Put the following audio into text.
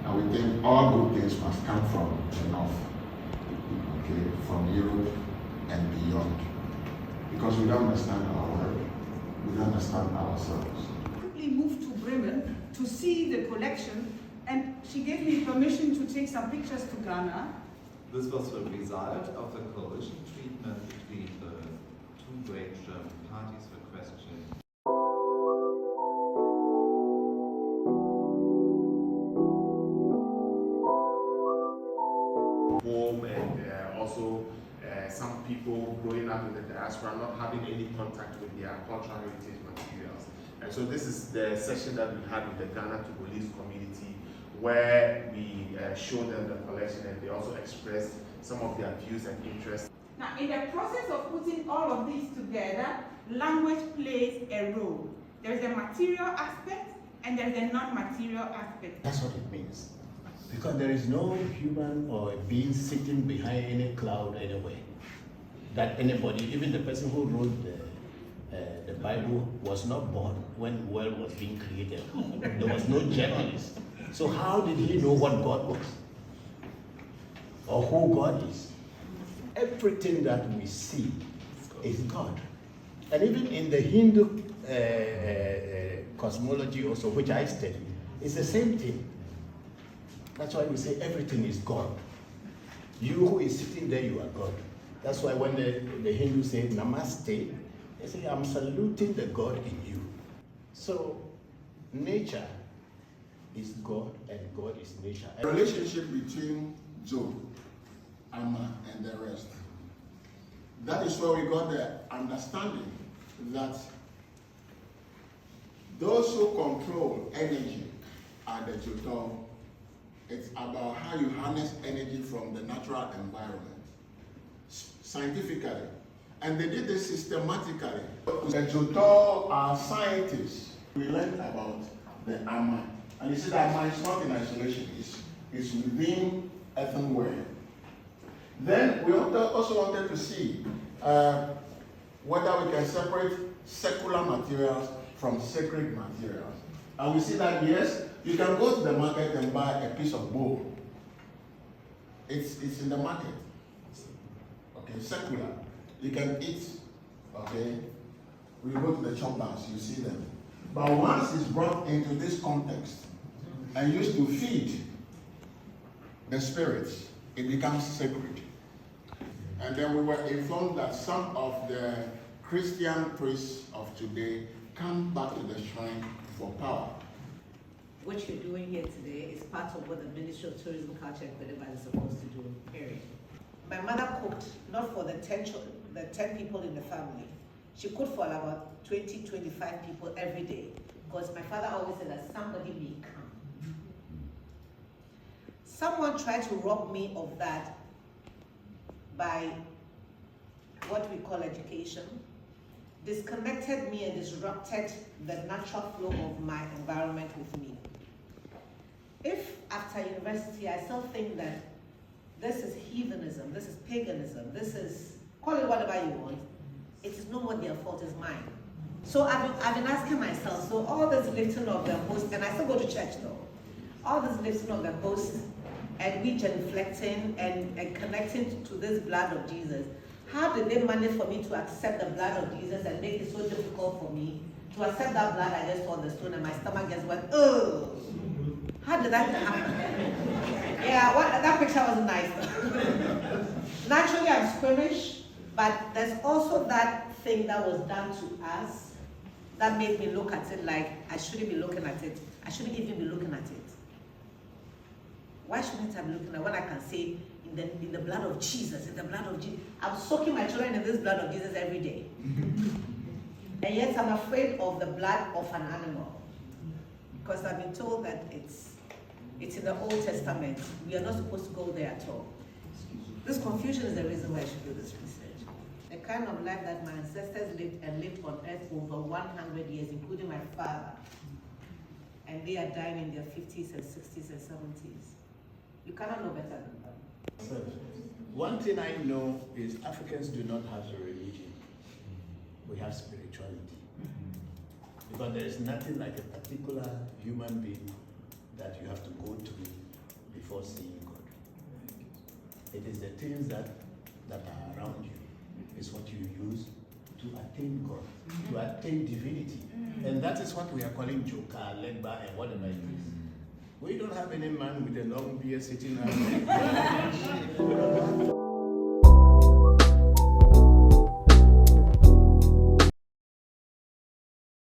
And we think all good things must come from the north, okay, from Europe and beyond. Because we don't understand our work, we don't understand ourselves. We moved to Bremen to see the collection, and she gave me permission to take some pictures to Ghana. This was the result of the coalition treatment between the two great German parties for question. Home and also some people growing up in the diaspora not having any contact with their cultural heritage materials. And so this is the session that we had with the Ghana Togolese community, where we showed them the collection and they also expressed some of their views and interests. Now, in the process of putting all of these together, language plays a role. There's a material aspect and there's a non-material aspect. That's what it means. Because there is no human or a being sitting behind any cloud anywhere. That anybody, even the person who wrote the Bible, was not born when the world was being created. There was no journalist. So how did he know what God was? Or who God is? Everything that we see is God. And even in the Hindu cosmology also, which I study, it's the same thing. That's why we say everything is God. You who is sitting there, you are God. That's why when the Hindus say namaste, they say, I'm saluting the God in you. So nature is God and God is nature. The relationship between Job, Amma, and the rest. That is where we got the understanding that those who control energy are the Jotom. It's about how you harness energy from the natural environment, scientifically. And they did this systematically. The Jotom are scientists. We learned about the Amma. And you see that Amma is not in isolation, it's within earthenware. Then we also wanted to see whether we can separate secular materials from sacred materials. And we see that, yes, you can go to the market and buy a piece of bowl. It's in the market. Okay, secular. You can eat, okay? When you go to the choppers, you see them. But once it's brought into this context and used to feed the spirits, it becomes sacred. And then we were informed that some of the Christian priests of today come back to the shrine for power. What you're doing here today is part of what the Ministry of Tourism, Culture and Whatever is supposed to do, period. My mother cooked not for the 10 people in the family. She cooked for about 20, 25 people every day, because my father always said that somebody may come. Someone tried to rob me of that by what we call education, disconnected me and disrupted the natural flow of my environment with me. If after university I still think that this is heathenism, this is paganism, this is, call it whatever you want, it is no more their fault, it's mine. So I've been asking myself, so all this lifting of the host, and I still go to church though, all this lifting of the host and we genuflecting and connecting to this blood of Jesus, how did they manage for me to accept the blood of Jesus and make it so difficult for me to accept that blood I just saw on the stone and my stomach just went, oh. How did that happen? Yeah, that picture wasn't nice. Naturally, I'm squeamish, but there's also that thing that was done to us that made me look at it like I shouldn't be looking at it. I shouldn't even be looking at it. Why shouldn't I be looking at it when I can say in the blood of Jesus, in the blood of Jesus? I'm soaking my children in this blood of Jesus every day. And yet I'm afraid of the blood of an animal. Because I've been told that it's in the Old Testament. We are not supposed to go there at all. This confusion is the reason why I should do this research. The kind of life that my ancestors lived and lived on earth over 100 years, including my father. And they are dying in their 50s and 60s and 70s. You cannot know better than that. One thing I know is Africans do not have a religion. We have spirituality. Because there is nothing like a particular human being that you have to go through before seeing God. It is the things that are around you. It's what you use to attain God, to attain divinity. And that is what we are calling Dzoka, Legba, and whatever it is. We don't have any man with a long beard sitting out there.